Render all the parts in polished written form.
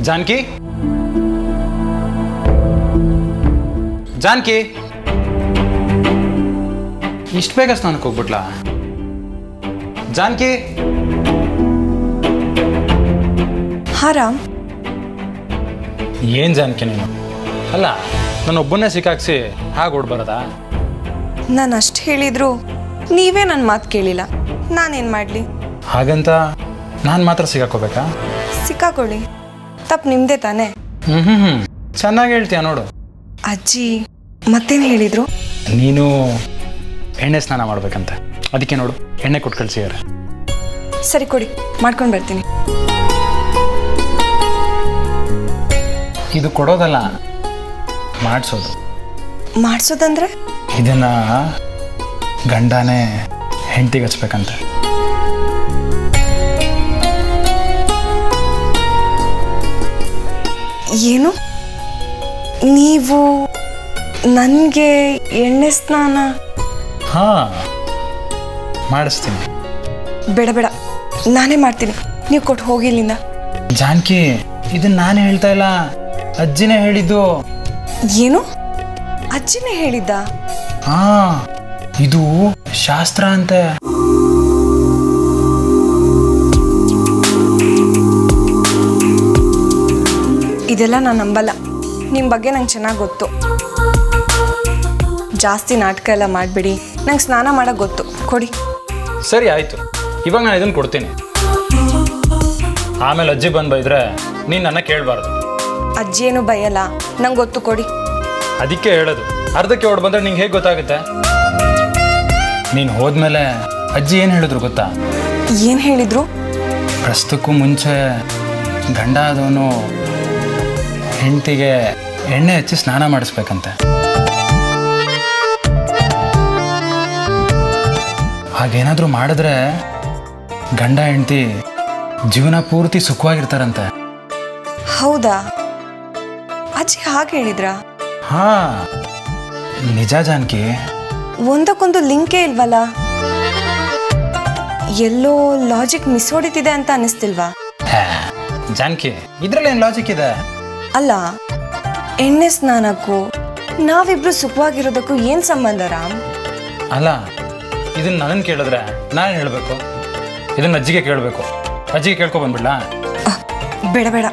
जानकी जानकी इष्ट बेग स्नानಕ್ಕೆ ಹೋಗ್ಬಿಟ್ಲಾ जानकी हाँ राम ಏನು जानकी ನೀನು ಅಲ್ಲ ನಾನು ಒಬ್ಬನೇ ಸಿಕ್ಕಾಕ್ಸಿ ಹಾಗೆ ಓಡ್ಬರದಾ ನಾನು ಅಷ್ಟು ಹೇಳಿದ್ರು ನೀವೇ ನನ್ನ ಮಾತು ಕೇಳಿಲ್ಲ ನಾನೇನು ಮಾಡಲಿ ಹಾಗಂತ ನಾನು ಮಾತ್ರ ಸಿಕ್ಕಾಕೋಬೇಕಾ ಸಿಕ್ಕಾಕೊಳ್ಳಿ ತಪ್ಪು ನಿಮ್ಮದೇ ತಾನೇ ಚೆನ್ನಾಗಿ ಹೇಳ್ತೀಯ ನೋಡು ಅಜ್ಜಿ ಮತ್ತೇನು ಹೇಳಿದ್ರು ನೀನು ಎಣ್ಣೆ ಸ್ನಾನ ಮಾಡ್ಬೇಕಂತೆ ಅದಕ್ಕೆ ನೋಡು ಎಣ್ಣೆ ಕೊಟ್ಟು ಕಳಿಸಿದ್ದಾರೆ ಸರಿ ಕೊಡಿ ಮಾಡ್ಕೊಂಡು ಬರ್ತೀನಿ ಇದು ಕೊಡೋದಲ್ಲ ಮಾಡಿಸೋದು ಮಾಡಿಸೋದಂದ್ರೆ ಇದನ್ನ ಗಂಡನೇ ಹೆಂಡತಿಗೆ ಹಚ್ಬೇಕಂತೆ ಏನು ನೀವು ನನಗೆ ಎಣ್ಣೆ ಸ್ನಾನ ಹಾಂ ಮಾಡಿಸ್ತೀನಿ ಬೇಡ ಬೇಡ ನಾನೇ ಮಾಡ್ತೀನಿ ನೀವು ಕೊಟ್ಟು ಹೋಗಿ ಇಲ್ಲಿಂದ ಜಾನಕಿ ಇದನ್ನ ನಾನು ಹೇಳ್ತಾ ಇಲ್ಲ ಅಜ್ಜಿನೇ ಹೇಳಿದ್ದು ಏನು ಅಜ್ಜಿನೇ ಹೇಳಿದ್ದ ಹಾ ಇದು ಶಾಸ್ತ್ರ ಅಂತೆ ಇದೆಲ್ಲ ನಾನು ನಂಬಲ್ಲ ನಿಮ್ಮ ಬಗ್ಗೆ ನಂಗೆ ಚೆನ್ನಾಗಿ ಗೊತ್ತು ಜಾಸ್ತಿ ನಾಟಕ ಎಲ್ಲ ಮಾಡಬೇಡಿ ನಂಗೆ ಸ್ನಾನ ಮಾಡೋಕ್ಕೆ ಗೊತ್ತು ಕೊಡಿ ಸರಿ ಆಯಿತು ಇವಾಗ ನಾನು ಇದನ್ನು ಕೊಡ್ತೀನಿ ಆಮೇಲೆ ಅಜ್ಜಿ ಬಂದು ಬೈದ್ರೆ ನೀನು ನನ್ನ ಕೇಳಬಾರ್ದು ಅಜ್ಜಿ ಏನು ಬೈಯಲ್ಲ ನಂಗೆ ಗೊತ್ತು ಕೊಡಿ ಅದಕ್ಕೆ ಹೇಳೋದು ಅರ್ಧಕ್ಕೆ ಓಡ್ ಬಂದರೆ ನಿಂಗೆ ಹೇಗೆ ಗೊತ್ತಾಗುತ್ತೆ ನೀನು ಹೋದ್ಮೇಲೆ ಅಜ್ಜಿ ಏನು ಹೇಳಿದ್ರು ಗೊತ್ತಾ ಏನು ಹೇಳಿದ್ರು ಪ್ರಸ್ತುತಕ್ಕೂ ಮುಂಚೆ ಗಂಡ ಆದವನು ಹೆಂಡತಿಗೆ ಎಣ್ಣೆ ಹಚ್ಚಿ ಸ್ನಾನ ಮಾಡಿಸ್ಬೇಕಂತೆ ಹಾಗೇನಾದರೂ ಮಾಡಿದ್ರೆ ಗಂಡ ಹೆಂಡತಿ ಜೀವನ ಪೂರ್ತಿ ಸುಖವಾಗಿರ್ತಾರಂತೆ ಹೌದಾ ಅಜ್ಜಿ ಹಾಗೆ ಹೇಳಿದ್ರಾ ಹಾ ನಿಜ ಜಾನಕಿ ಒಂದಕ್ಕೊಂದು ಲಿಂಕೇ ಇಲ್ವಲ್ಲ ಎಲ್ಲೋ ಲಾಜಿಕ್ ಮಿಸ್ ಹೊಡಿತಿದೆ ಅಂತ ಅನಿಸ್ತಿಲ್ವಾ ಜಾನಕಿ ಇದ್ರಲ್ಲಿ ಏನು ಲಾಜಿಕ್ ಇದೆ ಅಲ್ಲ ಎಣ್ಣೆ ಸ್ನಾನಕ್ಕೂ ನಾವಿಬ್ರು ಸುಖವಾಗಿರೋದಕ್ಕೂ ಏನು ಸಂಬಂಧ ರಾಮ್ ಅಲ್ಲ ಇದನ್ನ ನನ್ನನ್ನು ಕೇಳಿದ್ರೆ ನಾನು ಹೇಳಬೇಕು ಇದನ್ನ ಅಜ್ಜಿಗೆ ಕೇಳಬೇಕು ಅಜ್ಜಿಗೆ ಕೇಳ್ಕೊ ಬಂದ್ಬಿಡ್ಲಾ ಬೇಡ ಬೇಡ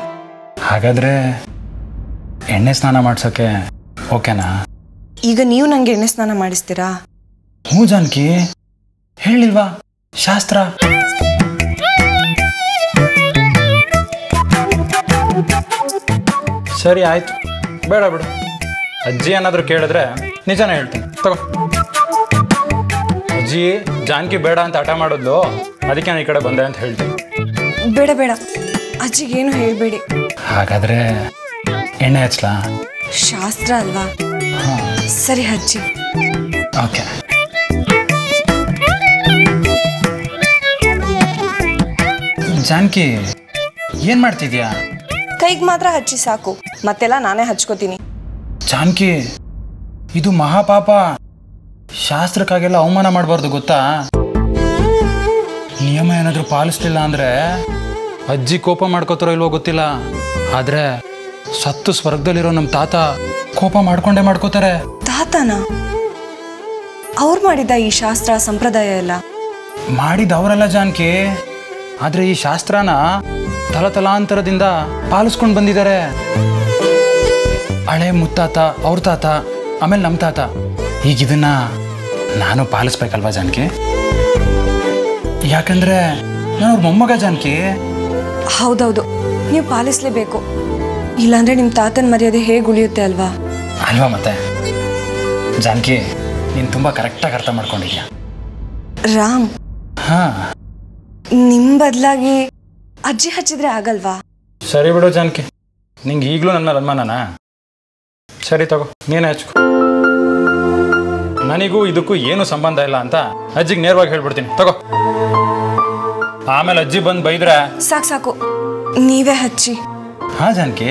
ಹಾಗಾದ್ರೆ ಎಣ್ಣೆ ಸ್ನಾನ ಮಾಡ್ಸೋಕ್ಕೆ ಓಕೆನಾ ಈಗ ನೀವು ನಂಗೆ ಎಣ್ಣೆ ಸ್ನಾನ ಮಾಡಿಸ್ತೀರಾ ಹ್ಞೂ ಜಾನಕಿ ಹೇಳಿಲ್ವಾ ಶಾಸ್ತ್ರ ಸರಿ ಆಯ್ತು ಬೇಡ ಬಿಡು ಅಜ್ಜಿ ಏನಾದರೂ ಕೇಳಿದ್ರೆ ನಿಜಾನೇ ಹೇಳ್ತೀನಿ ತಗೋ ಅಜ್ಜಿ ಜಾನಕಿ ಬೇಡ ಅಂತ ಹಠ ಮಾಡೋದು ಅದಕ್ಕೆ ನಾನು ಈ ಕಡೆ ಬಂದೆ ಅಂತ ಹೇಳ್ತೀನಿ ಬೇಡ ಬೇಡ ಅಜ್ಜಿಗೇನು ಹೇಳಬೇಡಿ ಹಾಗಾದ್ರೆ ಎಣ್ಣೆ ಹಚ್ಲಾ ಶಾಸ್ತ್ರ ಅಲ್ವಾ ಸರಿ ಹಚ್ಚಿ ಓಕೆ ಜಾನಕಿ ಏನು ಮಾಡ್ತಿದ್ಯಾ ಕೈಗೆ ಮಾತ್ರ ಹಚ್ಚಿ ಸಾಕು ಮತ್ತೆಲ್ಲ ನಾನೇ ಹಚ್ಕೋತೀನಿ ಜಾನಕಿ ಇದು ಮಹಾಪಾಪ ಶಾಸ್ತ್ರಕ್ಕಾಗೆಲ್ಲ ಅವಮಾನ ಮಾಡಬಾರ್ದು ಗೊತ್ತಾ ನಿಯಮ ಏನಾದರೂ ಪಾಲಿಸ್ಲಿಲ್ಲ ಅಂದ್ರೆ ಅಜ್ಜಿ ಕೋಪ ಮಾಡ್ಕೋತಾರೋ ಇಲ್ವೋ ಗೊತ್ತಿಲ್ಲ ಆದ್ರೆ ಸತ್ತು ಸ್ವರ್ಗದಲ್ಲಿರೋ ನಮ್ಮ ತಾತ ಕೋಪ ಮಾಡ್ಕೊಂಡೇ ಮಾಡ್ಕೋತಾರೆ ತಾತನ ಅವ್ರು ಮಾಡಿದ ಈ ಶಾಸ್ತ್ರ ಸಂಪ್ರದಾಯ ಎಲ್ಲ ಮಾಡಿದವರಲ್ಲ ಜಾನಕಿ ಆದ್ರೆ ಈ ಶಾಸ್ತ್ರನ ತಲತಲಾಂತರದಿಂದ ಪಾಲಿಸ್ಕೊಂಡು ಬಂದಿದ್ದಾರೆ ಹಳೆ ಮುತ್ತಾತ ಅವ್ರ ತಾತ ಆಮೇಲೆ ನಮ್ಮ ತಾತ ಈಗ ಇದನ್ನ ನಾನು ಪಾಲಿಸ್ಬೇಕಲ್ವಾ ಜಾನಕಿ ಯಾಕಂದ್ರೆ ನಾನು ಅವ್ರ ಮೊಮ್ಮಗ ಜಾನಕಿ ಹೌದೌದು ನೀವು ಪಾಲಿಸ್ಲೇಬೇಕು ಇಲ್ಲಾಂದ್ರೆ ನಿಮ್ಮ ತಾತನ ಮರ್ಯಾದೆ ಹೇಗೆ ಉಳಿಯುತ್ತೆ ಅಲ್ವಾ ಅಲ್ವಾ ಮತ್ತೆ ಜಾನಕಿ ನೀನು ತುಂಬ ಕರೆಕ್ಟಾಗಿ ಅರ್ಥ ಮಾಡ್ಕೊಂಡಿದ್ಯಾ ರಾಮ್ ಹಾ ನಿಮ್ಮ ಬದಲಾಗಿ ಅಜ್ಜಿ ಹಚ್ಚಿದ್ರೆ ಆಗಲ್ವಾ ಸರಿ ಬಿಡು ಜಾನಕಿ ನಿಂಗೆ ಈಗಲೂ ನನ್ನ ಮೇಲೆ ಅನುಮಾನನಾ ಸರಿ ತಗೋ ನೀನೇ ಹಚ್ಕೊ ನನಗೂ ಇದಕ್ಕೂ ಏನು ಸಂಬಂಧ ಇಲ್ಲ ಅಂತ ಅಜ್ಜಿಗೆ ನೇರವಾಗಿ ಹೇಳ್ಬಿಡ್ತೀನಿ ತಗೋ ಆಮೇಲೆ ಅಜ್ಜಿ ಬಂದು ಬೈದ್ರೆ ಸಾಕು ಸಾಕು ನೀವೇ ಹಚ್ಚಿ ಹಾ ಜಾನಕಿ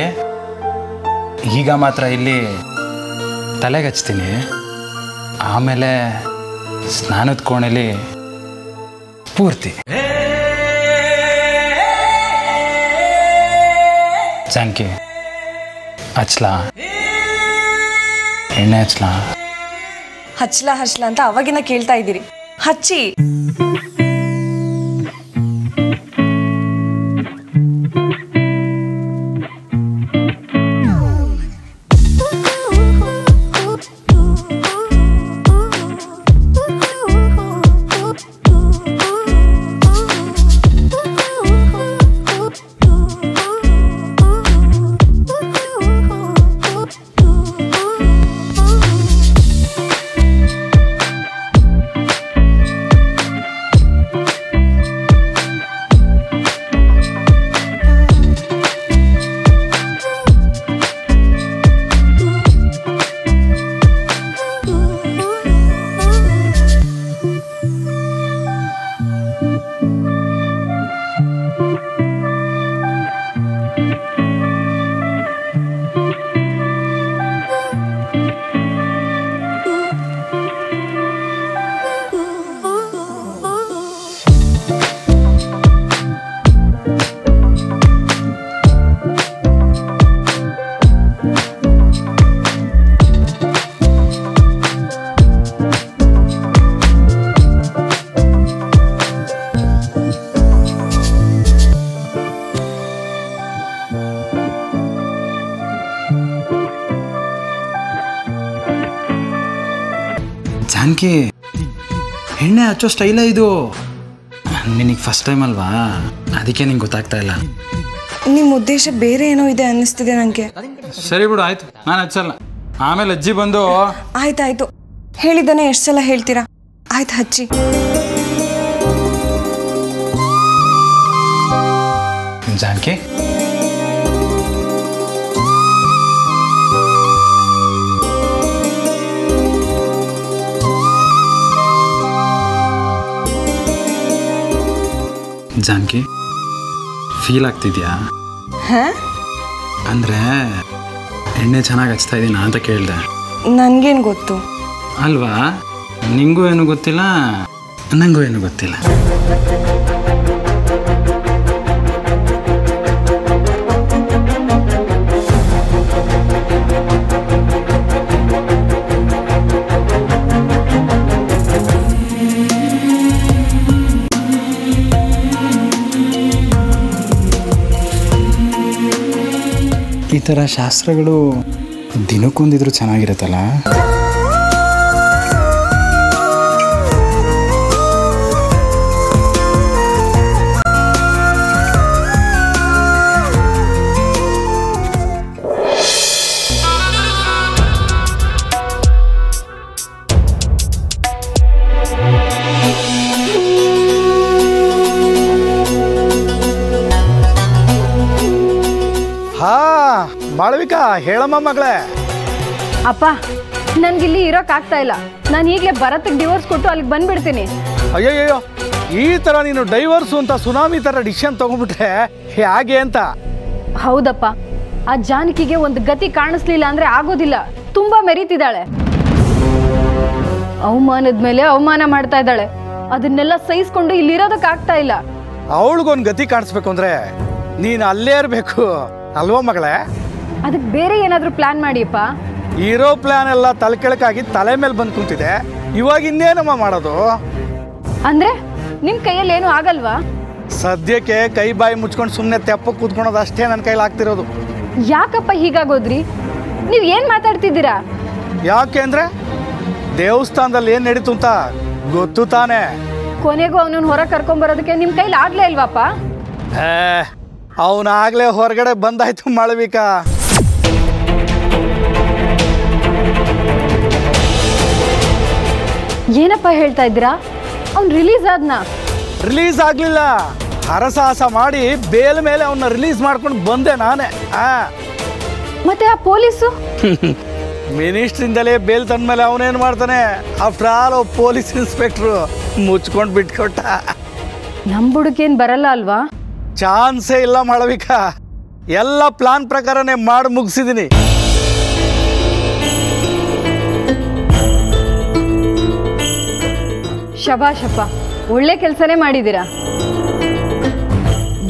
ಈಗ ಮಾತ್ರ ಇಲ್ಲಿ ತಲೆಗೆ ಹಚ್ತೀನಿ ಆಮೇಲೆ ಸ್ನಾನದ ಕೋಣೆಲಿ ಪೂರ್ತಿ ಜಾನಕಿ ಹಚ್ಲಾ ಎಣ್ಣೆ ಹಚ್ಲಾ? ಹಚ್ಲಾ ಅಂತ ಅವಾಗಿನ ಕೇಳ್ತಾ ಇದ್ದೀರಿ, ಹಚ್ಚಿ. ಜಾನಕಿ ಎಣ್ಣೆ ಹಚ್ಚೋ ಸ್ಟೈಲೇ ಇದು. ನಿನಗೆ ಫಸ್ಟ್ ಟೈಮ್ ಅಲ್ವಾ, ಅದಕ್ಕೆ ನಿಂಗೆ ಗೊತ್ತಾಗ್ತಾ ಇಲ್ಲ. ನಿಮ್ಮ ಉದ್ದೇಶ ಬೇರೆ ಏನೋ ಇದೆ ಅನ್ನಿಸ್ತಿದೆ ನನಗೆ. ಸರಿ ಬಿಡು, ಆಯ್ತು, ನಾನು ಹಚ್ಚಲ್ಲ. ಆಮೇಲೆ ಅಜ್ಜಿ ಬಂದು ಆಯ್ತಾಯ್ತು, ಹೇಳಿದ್ದಾನೆ ಎಷ್ಟು ಸಲ ಹೇಳ್ತೀರಾ? ಆಯ್ತು, ಹಚ್ಚಿ. ಜಾನಕಿ ಜಾನಕಿ ಫೀಲ್ ಆಗ್ತಿದ್ಯಾ? ಅಂದರೆ ಎಣ್ಣೆ ಚೆನ್ನಾಗಿ ಹಚ್ತಾ ಇದ್ದೀನಾ ಅಂತ ಕೇಳಿದೆ. ನನಗೇನು ಗೊತ್ತು ಅಲ್ವಾ? ನಿಂಗೂ ಏನು ಗೊತ್ತಿಲ್ಲ, ನನಗೂ ಏನು ಗೊತ್ತಿಲ್ಲ. ಈ ಥರ ಶಾಸ್ತ್ರಗಳು ದಿನಕ್ಕೊಂದಿದ್ರು ಚೆನ್ನಾಗಿರುತ್ತಲ್ಲ. ಮಾಳವಿಕಾ, ಹೇಳಮ್ಮ ಮಗಳೇ. ಅಪ್ಪ, ನನ್ಗಿಲ್ಲಿ ಇರೋಕ್ಕಾಗ್ತಾ ಇಲ್ಲ. ನಾನು ಈಗಲೇ ಭರತ್ಗೆ ಡಿವೋರ್ಸ್ ಕೊಟ್ಟು ಅಲ್ಲಿಗೆ ಬಂದ್ಬಿಡ್ತೀನಿ. ಅಯ್ಯಯ್ಯೋ, ಈ ಥರ ನೀನು ಡೈವರ್ಸು ಅಂತ ಸುನಾಮಿ ಥರ ಡಿಸಿಷನ್ ತೊಗೊಂಡ್ಬಿಟ್ರೆ ಹೇಗೆ ಅಂತ. ಹೌದಪ್ಪ, ಆ ಜಾನಕಿಗೆ ಒಂದು ಗತಿ ಕಾಣಿಸ್ಲಿಲ್ಲ ಅಂದರೆ ಆಗೋದಿಲ್ಲ. ತುಂಬ ಮೆರೀತಿದ್ದಾಳೆ. ಅವಮಾನದ ಮೇಲೆ ಅವಮಾನ ಮಾಡ್ತಾ ಇದ್ದಾಳೆ. ಅದನ್ನೆಲ್ಲ ಸಹಿಸ್ಕೊಂಡು ಇಲ್ಲಿರೋದಕ್ಕಾಗ್ತಾ ಇಲ್ಲ. ಅವಳಿಗೊಂದು ಗತಿ ಕಾಣಿಸ್ಬೇಕು ಅಂದರೆ ನೀನು ಅಲ್ಲೇ ಇರಬೇಕು ಅಲ್ವಾ ಮಗಳೇ? ಅದಕ್ಕೆ ಬೇರೆ ಏನಾದರೂ ಪ್ಲಾನ್ ಮಾಡಿಯಪ್ಪ. ಇರೋ ಪ್ಲಾನ್ ಎಲ್ಲ ತಲೆ ಕೆಳಕಾಗಿ ತಲೆ ಮೇಲೆ ಬಂದು ಕುಂತಿದೆ. ಇವಾಗ ಇನ್ನೇನಮ್ಮ ಮಾಡೋದು? ಅಂದ್ರೆ ನಿಮ್ಮ ಕೈಯಲ್ಲಿ ಏನು ಆಗಲ್ವಾ? ಸದ್ಯಕ್ಕೆ ಕೈ ಬಾಯಿ ಮುಚ್ಕೊಂಡು ಸುಮ್ಮನೆ ತೆಪ್ಪ ಕೂತ್ಕೊಳೋದು ಅಷ್ಟೇ ನನ್ನ ಕೈಲಿ ಆಗ್ತಿರೋದು. ಯಾಕಪ್ಪ ಹೀಗಾಗೋದ್ರಿ? ನೀವು ಏನು ಮಾತಾಡ್ತಿದ್ದೀರಾ? ಯಾಕೆ ಅಂದರೆ ದೇವಸ್ಥಾನದಲ್ಲಿ ಏನು ನಡೀತು ಅಂತ ಗೊತ್ತು ತಾನೇ. ಕೊನೆಗೂ ಅವನನ್ನು ಹೊರ ಕರ್ಕೊಂಬರೋದಕ್ಕೆ ನಿಮ್ಮ ಕೈಲಿ ಆಗ್ಲೇ ಇಲ್ವಾಪ? ಅವನಾಗಲೇ ಹೊರಗಡೆ ಬಂದಾಯ್ತು ಮಾಳವಿಕಾ. ಏನಪ್ಪ ಹೇಳ್ತಾ ಇದ್ದೀರಾ? ಅವ್ನು ರಿಲೀಸ್ ಆದ್ನಾ? ರಿಲೀಸ್ ಆಗಲಿಲ್ಲ, ಹರಸಾಹಸ ಮಾಡಿ ಬೇಲ್ ಮೇಲೆ ಅವನ್ನ ರಿಲೀಸ್ ಮಾಡ್ಕೊಂಡು ಬಂದೆ ನಾನೇ. ಮತ್ತೆ ಆ ಪೊಲೀಸು ಮಿನಿಸ್ಟ್ರಿಂದಲೇ ಬೇಲ್ ತಂದ ಮೇಲೆ ಅವನೇನು ಮಾಡ್ತಾನೆ? ಆಫ್ಟರ್ ಆಲ್ ಪೊಲೀಸ್ ಇನ್ಸ್ಪೆಕ್ಟ್ರು ಮುಚ್ಕೊಂಡು ಬಿಟ್ಕೊಟ್ಟ. ನಮ್ಮ ಬುಡಕೇನು ಬರಲ್ಲ ಅಲ್ವಾ? ಚಾನ್ಸೇ ಇಲ್ಲ ಮಾಳವಿಕಾ. ಎಲ್ಲ ಪ್ಲಾನ್ ಪ್ರಕಾರನೇ ಮಾಡಿ ಮುಗಿಸಿದ್ದೀನಿ. ಶಬಾಷಪ್ಪ, ಒಳ್ಳೆ ಕೆಲಸನೇ ಮಾಡಿದ್ದೀರಾ.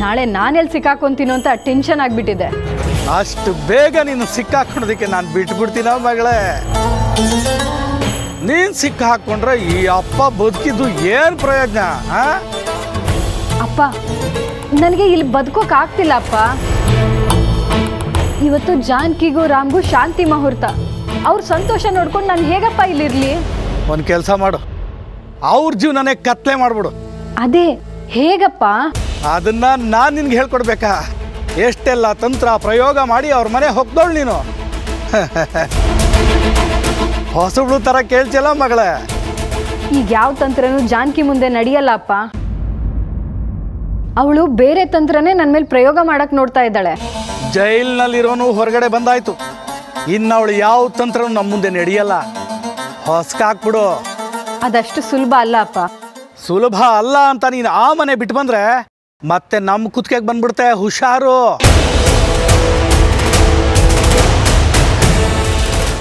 ನಾಳೆ ನಾನೆಲ್ಲಿ ಸಿಕ್ಕಾಕೊಂತೀನೋ ಅಂತ ಟೆನ್ಷನ್ ಆಗಿಬಿಟ್ಟಿದೆ. ಅಷ್ಟು ಬೇಗ ನೀನು ಸಿಕ್ಕಾಕೊಳ್ಳೋದಕ್ಕೆ ನಾನು ಬಿಟ್ಬಿಡ್ತೀನ ಮಗಳೇ. ನೀನು ಸಿಕ್ಕಾಕೊಂಡ್ರೆ ಈ ಅಪ್ಪ ಬದುಕಿದ್ದು ಏನು ಪ್ರಯೋಜನ? ಅಪ್ಪ ನನಗೆ ಇಲ್ಲಿ ಬದುಕೋಕ್ ಆಗ್ತಿಲ್ಲ ಅಪ್ಪ. ಇವತ್ತು ಜಾನಕಿಗೂ ರಾಮ್ಗೂ ಶಾಂತಿ ಮುಹೂರ್ತ. ಅವ್ರ ಸಂತೋಷ ನೋಡ್ಕೊಂಡು ನಾನು ಹೇಗಪ್ಪ ಇಲ್ಲಿರ್ಲಿ? ಒಂದು ಕೆಲಸ ಮಾಡು, ಅವ್ರ ಜೀವನನೇ ಕತ್ಲೆ ಮಾಡ್ಬಿಡು. ಅದೇ ಹೇಗಪ್ಪ? ಅದನ್ನ ನಾನು ನಿನ್ಗೆ ಹೇಳ್ಕೊಡ್ಬೇಕಾ? ಎಷ್ಟೆಲ್ಲ ತಂತ್ರ ಪ್ರಯೋಗ ಮಾಡಿ ಅವ್ರ ಮನೆ ಹೋಗ್ದೋಳು ನೀನು. ಹೊಸಬ್ಳು ಥರ ಕೇಳ್ತಿಲ್ಲ ಮಗಳೇ. ಈಗ ಯಾವ ತಂತ್ರನೂ ಜಾನಕಿ ಮುಂದೆ ನಡೆಯಲ್ಲ ಅಪ್ಪ. ಅವಳು ಬೇರೆ ತಂತ್ರನೇ ನನ್ನ ಮೇಲೆ ಪ್ರಯೋಗ ಮಾಡಕ್ ನೋಡ್ತಾ ಇದ್ದಾಳೆ. ಜೈಲ್ನಲ್ಲಿರೋನು ಹೊರಗಡೆ ಬಂದಾಯ್ತು, ಇನ್ನು ಅವಳು ಯಾವ ತಂತ್ರನೂ ನಮ್ಮ ಮುಂದೆ ನಡೆಯಲ್ಲ. ಹೊಸ್ಕಾಕ್ಬಿಡು. ಅದಷ್ಟು ಸುಲಭ ಅಲ್ಲ ಅಪ್ಪ. ಸುಲಭ ಅಲ್ಲ ಅಂತ ನೀನು ಆ ಮನೆ ಬಿಟ್ಟು ಬಂದ್ರೆ ಮತ್ತೆ ನಮ್ಮ ಕುತ್ತಿಗೆಗೆ ಬಂದ್ಬಿಡ್ತೆ. ಹುಷಾರು.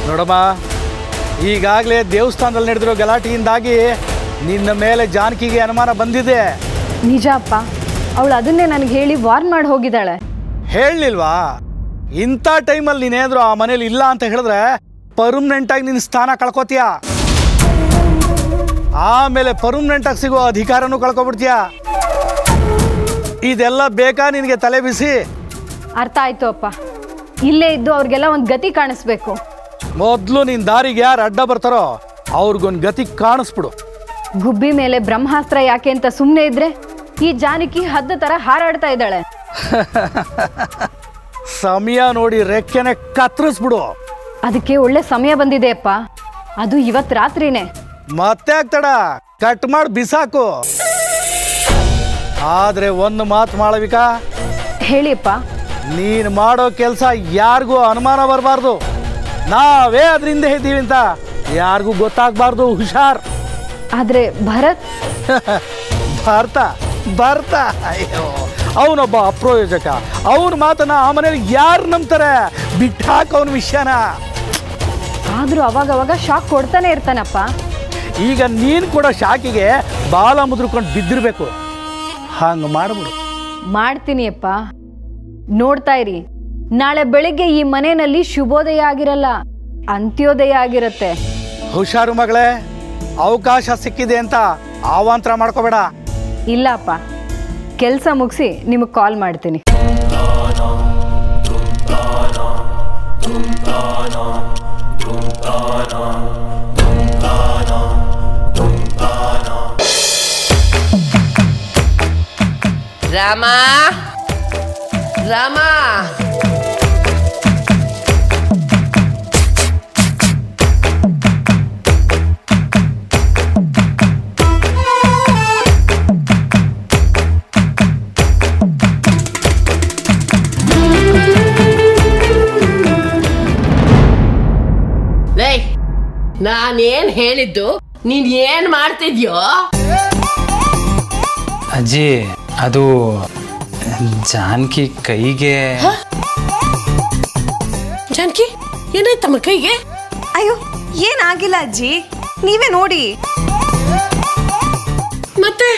ನೋಡಮ್ಮ, ಈಗಾಗಲೇ ದೇವಸ್ಥಾನದಲ್ಲಿ ನಡೆದಿರೋ ಗಲಾಟೆಯಿಂದಾಗಿ ನಿನ್ನ ಮೇಲೆ ಜಾನಕಿಗೆ ಅನುಮಾನ ಬಂದಿದೆ. ನಿಜ ಅಪ್ಪ, ಅವಳು ಅದನ್ನೇ ನನಗೆ ಹೇಳಿ ವಾರ್ನ್ ಮಾಡಿ ಹೋಗಿದ್ದಾಳೆ. ಹೇಳಲಿಲ್ವಾ? ಇಂಥ ಟೈಮಲ್ಲಿ ನೀನೇನಾದರೂ ಆ ಮನೇಲಿ ಇಲ್ಲ ಅಂತ ಹೇಳಿದ್ರೆ ಪರ್ಮನೆಂಟಾಗಿ ನಿನ್ನ ಸ್ಥಾನ ಕಳ್ಕೊತೀಯ. ಆಮೇಲೆ ಪರ್ಮನೆಂಟಾಗಿ ಸಿಗೋ ಅಧಿಕಾರನೂ ಕಳ್ಕೊಬಿಡ್ತೀಯ. ಇದೆಲ್ಲ ಬೇಕಾ ನಿನಗೆ ತಲೆ ಬಿಸಿ? ಅರ್ಥ ಆಯ್ತು ಅಪ್ಪ. ಇಲ್ಲೇ ಇದ್ದು ಅವ್ರಿಗೆಲ್ಲ ಒಂದು ಗತಿ ಕಾಣಿಸ್ಬೇಕು. ಮೊದಲು ನಿನ್ನ ದಾರಿಗೆ ಯಾರು ಅಡ್ಡ ಬರ್ತಾರೋ ಅವ್ರಿಗೊಂದು ಗತಿ ಕಾಣಿಸ್ಬಿಡು. ಗುಬ್ಬಿ ಮೇಲೆ ಬ್ರಹ್ಮಾಸ್ತ್ರ ಯಾಕೆ ಅಂತ ಸುಮ್ಮನೆ ಇದ್ರೆ ಈ ಜಾನಕಿ ಹದ್ದ ತರ ಹಾರಾಡ್ತಾ ಇದ್ದಾಳೆ. ಸಮಯ ನೋಡಿ ರೆಕ್ಕೆನೆ ಕತ್ತರಿಸ್ಬಿಡು. ಅದಕ್ಕೆ ಒಳ್ಳೆ ಸಮಯ ಬಂದಿದೆ ಅಪ್ಪ. ಅದು ಇವತ್ತು ರಾತ್ರಿನೇ. ಮತ್ತೆ ಆಗ್ತಡ ಕಟ್ ಮಾಡಿ ಬಿಸಾಕು. ಆದ್ರೆ ಒಂದು ಮಾತು ಮಾಳವಿಕಾ, ಹೇಳಿಯಪ್ಪ. ನೀನು ಮಾಡೋ ಕೆಲಸ ಯಾರಿಗೂ ಅನುಮಾನ ಬರಬಾರ್ದು. ನಾವೇ ಅದರಿಂದ ಇದ್ದೀವಿ ಅಂತ ಯಾರಿಗೂ ಗೊತ್ತಾಗಬಾರ್ದು. ಹುಷಾರ್. ಆದ್ರೆ ಭರತ್ ಬರ್ತ ಅಯ್ಯೋ, ಅವನೊಬ್ಬ ಅಪ್ರಯೋಜಕ. ಅವನ ಮಾತನ್ನ ಆ ಮನೇಲಿ ಯಾರು ನಂಬ್ತಾರೆ? ಬಿಟ್ಟಾಕ ಅವನ ವಿಷಯನ. ಆದ್ರೂ ಅವಾಗ ಶಾಕ್ ಕೊಡ್ತಾನೆ ಇರ್ತಾನಪ್ಪ. ಈಗ ನೀನು ಕೂಡ ಶಾಕಿಗೆ ಬಾಲ ಮುದ್ರಕೊಂಡು ಬಿದ್ದಿರ್ಬೇಕು. ಹಂಗೆ ಮಾಡ್ಬಿಡು. ಮಾಡ್ತೀನಿ ಅಪ್ಪ. ನೋಡ್ತಾ ಇರಿ, ನಾಳೆ ಬೆಳಿಗ್ಗೆ ಈ ಮನೆಯಲ್ಲಿ ಶುಭೋದಯ ಆಗಿರಲ್ಲ, ಅಂತ್ಯೋದಯ ಆಗಿರುತ್ತೆ. ಹುಷಾರು ಮಗಳೇ. ಅವಕಾಶ ಸಿಕ್ಕಿದೆ ಅಂತ ಅವಾಂತರ ಮಾಡ್ಕೋಬೇಡ. ಇಲ್ಲ ಅಪ್ಪ, ಕೆಲಸ ಮುಗಿಸಿ ನಿಮಗೆ ಕಾಲ್ ಮಾಡ್ತೀನಿ. ರಾಮ ರಾಮ, ನಾನೇನ್ ಹೇಳಿದ್ದು ನೀನ್ ಏನ್ ಮಾಡ್ತಿದ್ಯೋ? ಅಜ್ಜಿ, ಅದು ಜಾನಕಿ ಕೈಗೆ. ಜಾನಕಿ, ಏನಾಯ್ತಮ್ಮ ಕೈಗೆ? ಅಯ್ಯೋ, ಏನಾಗಿಲ್ಲ ಅಜ್ಜಿ, ನೀವೇ ನೋಡಿ. ಮತ್ತೆ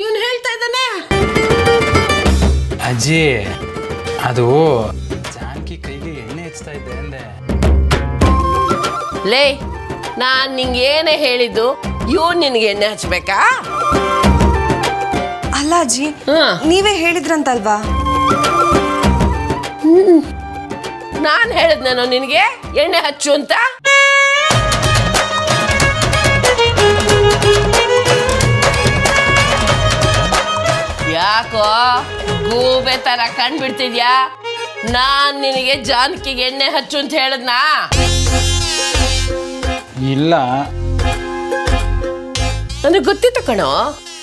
ಇವನು ಹೇಳ್ತಾ ಇದ್ದಾನೆ. ಅಜ್ಜಿ, ಅದು ಜಾನಕಿ ಕೈಗೆ ಎಣ್ಣೆ ಹಚ್ತಾ ಇದ್ದೆ ಅಂದೆ. ಲೇ, ನಾನ್ ನಿಂಗೆ ಏನೇ ಹೇಳಿದ್ದು, ಇವನ್ ನಿನ್ಗೆ ಎಣ್ಣೆ ಹಚ್ಬೇಕಾ? ಅಲ್ಲ ಅಜ್ಜಿ, ನೀವೇ ಹೇಳಿದ್ರಂತಲ್ವಾ? ನಾನ್ ಹೇಳಿದ್ನೇನೋ ನಿನಗೆ ಎಣ್ಣೆ ಹಚ್ಚು ಅಂತ? ಯಾಕೋ ಗೂಬೆ ತರ ಕಂಡ್ಬಿಡ್ತಿದ್ಯಾ? ನಾನ್ ನಿನಗೆ ಜಾನಕಿಗೆ ಎಣ್ಣೆ ಹಚ್ಚು ಅಂತ ಹೇಳದ್ನಾ? ಇಲ್ಲ, ನನಗೆ ಗೊತ್ತಿತ್ತು ಕಣೋ,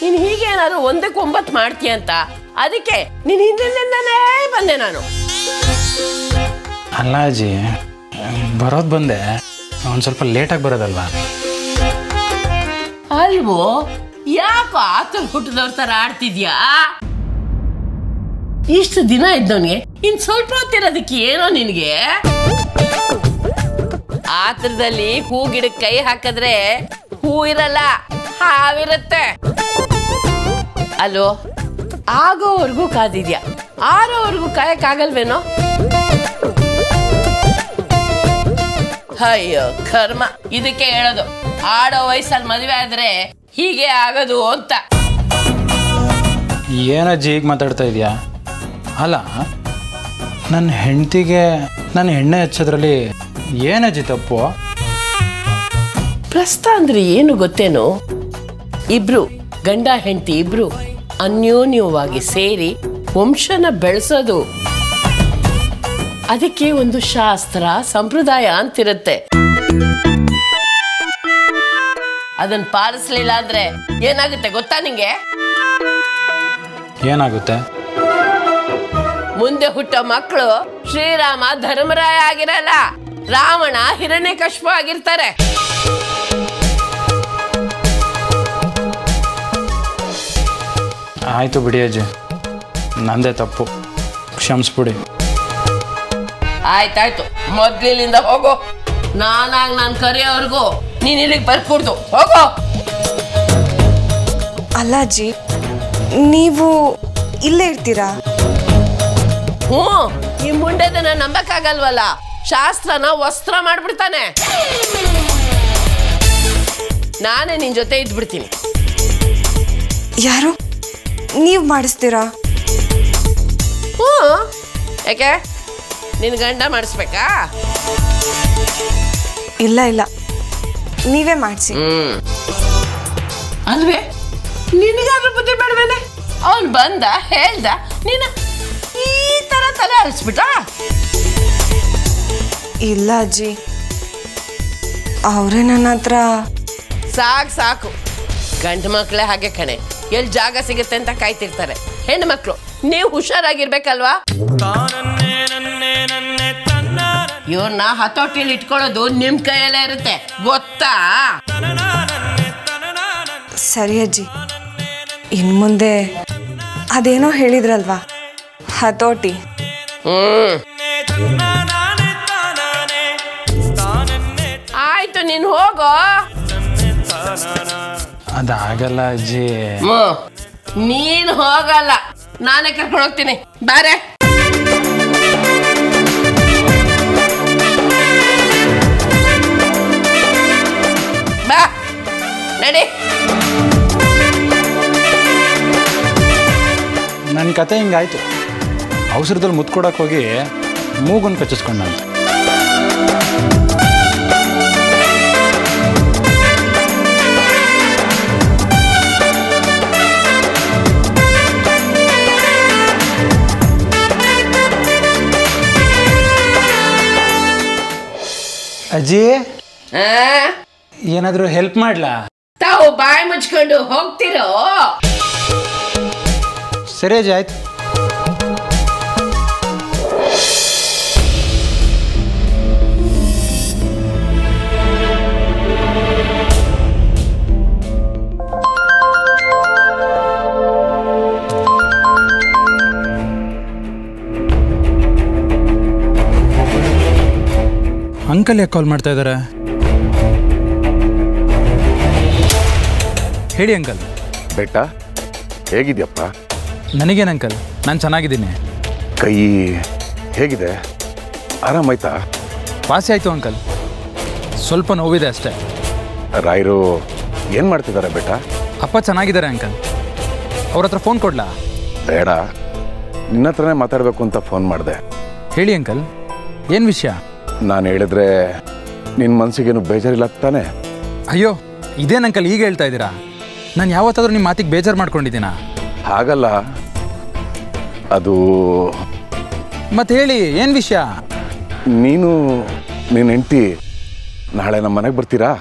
ನೀನ್ ಹೀಗೆ ಏನಾದ್ರು 1ಕ್ಕೆ 9 ಮಾಡ್ತೀಯ ಅಂತ. ಅದಕ್ಕೆ ನೀನ್ ಹಿಂದಿನಿಂದನೇ ಬಂದೆ ನಾನು. ಅಲ್ಲ ಅಜ್ಜಿ, ಬರೋದು ಬಂದೆ, ಒಂದು ಸ್ವಲ್ಪ ಲೇಟಾಗಿ ಬರೋದಲ್ವಾ? ಅಲ್ವೋ, ಯಾಕೋ ಆತಲ್ ಹುಟ್ಟಿದವ್ರ ತರ ಆಡ್ತಿದ್ಯಾ? ಇಷ್ಟು ದಿನ ಇದ್ದವನಿಗೆ ಇನ್ ಸ್ವಲ್ಪ ಹೊತ್ತಿರೋದಕ್ಕೆ ಏನೋ ನಿನ್ಗೆ? ಆತರದಲ್ಲಿ ಹೂ ಗಿಡಕ್ಕೆ ಕೈ ಹಾಕಿದ್ರೆ ಹೂ ಇರಲ್ಲ, ಹಾವಿರುತ್ತೆ. ಅಲ್ಲೋ, ಆಗೋವರೆಗೂ ಕಾದಿದ್ಯಾ, ಆರೋವರೆಗೂ ಕಾಯಕ್ಕಾಗಲ್ವೇನೋ? ಅಯ್ಯೋ ಕರ್ಮ, ಇದಕ್ಕೆ ಹೇಳೋದು ಆಡೋ ವಯಸ್ಸಲ್ಲಿ ಮದುವೆ ಆದ್ರೆ ಹೀಗೆ ಆಗೋದು ಅಂತ. ಏನಜ್ಜಿ ಈಗ ಮಾತಾಡ್ತಾ ಇದೆಯಾ? ಅಲ್ಲ, ನನ್ನ ಹೆಂಡತಿಗೆ ನನ್ನ ಎಣ್ಣೆ ಹಚ್ಚೋದ್ರಲ್ಲಿ ಏನಜ್ಜಿ ತಪ್ಪು? ಪ್ರಸ್ತ ಅಂದ್ರೆ ಏನು ಗೊತ್ತೇನು? ಇಬ್ರು ಗಂಡ ಹೆಂಡತಿ ಇಬ್ರು ಅನ್ಯೋನ್ಯವಾಗಿ ಸೇರಿ ವಂಶನ ಬೆಳೆಸೋದು. ಅದಕ್ಕೆ ಒಂದು ಶಾಸ್ತ್ರ ಸಂಪ್ರದಾಯ ಅಂತಿರುತ್ತೆ. ಅದನ್ನ ಪಾಲಿಸ್ಲಿಲ್ಲ ಅಂದ್ರೆ ಏನಾಗುತ್ತೆ ಗೊತ್ತಾ ನಿಂಗೆ? ಏನಾಗುತ್ತೆ? ಮುಂದೆ ಹುಟ್ಟೋ ಮಕ್ಕಳು ಶ್ರೀರಾಮ ಧರ್ಮರಾಯ ಆಗಿರಲ್ಲ, ರಾವಣ ಹಿರಣ್ಯಕಶ್ಯಪ ಆಗಿರ್ತಾರೆ. ಆಯ್ತು ಬಿಡಿ ಅಜ್ಜಿ, ನಂದೇ ತಪ್ಪು, ಕ್ಷಮಿಸ್ಬಿಡಿ. ಆಯ್ತಾಯ್ತು, ಮೊದ್ಲಿಲ್ಲಿಂದ ಹೋಗೋ. ನಾನಾಗ್ ನಾನು ಕರೆಯೋವರೆಗೂ ನೀನ್ ಇಲ್ಲಿಗೆ ಬರ್ಕೂಡ್ದು, ಹೋಗೋ. ಅಲ್ಲ ಅಜ್ಜಿ, ನೀವು ಇಲ್ಲೇ ಇರ್ತೀರಾ? ಈ ಮುಂಡೆದನ್ನ ನಂಬಕ್ಕಾಗಲ್ವಲ್ಲ, ಶಾಸ್ತ್ರನ ವಸ್ತ್ರ ಮಾಡ್ಬಿಡ್ತಾನೆ. ನಾನೇ ನಿನ್ ಜೊತೆ ಇದ್ಬಿಡ್ತೀನಿ. ಯಾರು? ನೀವು ಮಾಡಿಸ್ತೀರಾ? ಯಾಕೆ ನಿನ್ ಗಂಡ ಮಾಡಿಸ್ಬೇಕಾ? ಇಲ್ಲ ಇಲ್ಲ, ನೀವೇ ಮಾಡಿಸಿ. ಅಲ್ವೇ, ನಿನಗಾದ್ರೂ ಬುದ್ಧಿ ಬೇಡವೇನೆ? ಅವನ್ ಬಂದ ಹೇಳ್ದ, ನೀನು ಈ ತರ ತಲೆ ಹರಿಸ್ಬಿಟ್ಟ? ಇಲ್ಲ ಅಜ್ಜಿ, ಅವರೇ ನನ್ನ ಹತ್ರ. ಸಾಕು, ಗಂಡು ಮಕ್ಳೇ ಹಾಗೆ ಕಣೆ, ಎಲ್ಲಿ ಜಾಗ ಸಿಗುತ್ತೆ ಅಂತ ಕಾಯ್ತಿರ್ತಾರೆ. ಹೆಣ್ಣು ಮಕ್ಳು ನೀವು ಹುಷಾರಾಗಿರ್ಬೇಕಲ್ವಾ? ಇವ್ರನ್ನ ಹತೋಟಿಲಿ ಇಟ್ಕೊಳ್ಳೋದು ನಿಮ್ ಕೈಯಲ್ಲೇ ಇರುತ್ತೆ, ಗೊತ್ತಾ? ಸರಿ ಅಜ್ಜಿ, ಇನ್ ಮುಂದೆ ಅದೇನೋ ಹೇಳಿದ್ರಲ್ವಾ, ಹತೋಟಿ. ಆಯ್ತು, ನೀನ್ ಹೋಗೋ. ಅದಾಗಲ್ಲ ಅಜ್ಜಿ. ನೀನ್ ಹೋಗಲ್ಲ, ನಾನೇ ಕರ್ಕೊಂಡು ಹೋಗ್ತೀನಿ, ಬಾರೆ. ಬಾ, ನಡಿ. ನನ್ನ ಕತೆ ಹಿಂಗಾಯ್ತು. ಅವಸರದಲ್ಲಿ ಮುತ್ಕೊಡಕ್ಕೆ ಹೋಗಿ ಮೂಗನ್ನು ಕಚ್ಚಿಸ್ಕೊಂಡಂತ. ಅಜ್ಜಿ, ಏನಾದರೂ ಹೆಲ್ಪ್ ಮಾಡ್ಲಾ? ತಾವು ಬಾಯಿ ಮುಚ್ಕೊಂಡು ಹೋಗ್ತಿರೋ? ಸರಿ ಅಜ್ಜಿ, ಆಯ್ತು. ಅಂಕಲ್ ಯಾಕೆ ಕಾಲ್ ಮಾಡ್ತಾ ಇದ್ದಾರೆ? ಹೇಳಿ ಅಂಕಲ್. ಬೇಟ, ಹೇಗಿದ್ಯಪ್ಪ? ನನಗೇನು ಅಂಕಲ್, ನಾನು ಚೆನ್ನಾಗಿದ್ದೀನಿ. ಕೈ ಹೇಗಿದೆ? ಆರಾಮಾಯ್ತಾ? ವಾಸಿ ಆಯಿತು ಅಂಕಲ್, ಸ್ವಲ್ಪ ನೋವಿದೆ ಅಷ್ಟೇ. ರಾಯರು ಏನು ಮಾಡ್ತಿದ್ದಾರೆ ಬೇಟ? ಅಪ್ಪ ಚೆನ್ನಾಗಿದ್ದಾರೆ ಅಂಕಲ್. ಅವ್ರ ಹತ್ರ ಫೋನ್ ಕೊಡ್ಲಾ? ಬೇಡ, ನಿನ್ನ ಹತ್ರನೇ ಮಾತಾಡಬೇಕು ಅಂತ ಫೋನ್ ಮಾಡಿದೆ. ಹೇಳಿ ಅಂಕಲ್, ಏನು ವಿಷಯ? ನಾನು ಹೇಳಿದ್ರೆ ನಿನ್ನ ಮನಸ್ಸಿಗೇನು ಬೇಜಾರಿಲ್ಲ ತಾನೆ? ಅಯ್ಯೋ, ಇದೇನು ಅಂಕಲ್ ಈಗ ಹೇಳ್ತಾ ಇದ್ದೀರಾ? ನಾನು ಯಾವತ್ತಾದ್ರೂ ನಿಮ್ಮ ಮಾತಿಗೆ ಬೇಜಾರು ಮಾಡ್ಕೊಂಡಿದ್ದೀನಾ? ಹಾಗಲ್ಲ, ಅದು ಮತ್ತೆ ಹೇಳಿ, ಏನು ವಿಷಯ? ನೀನು ನಿನ್ನ ಹೆಂಡತಿ ನಾಳೆ ನಮ್ಮ ಮನೆಗೆ ಬರ್ತೀರಾ?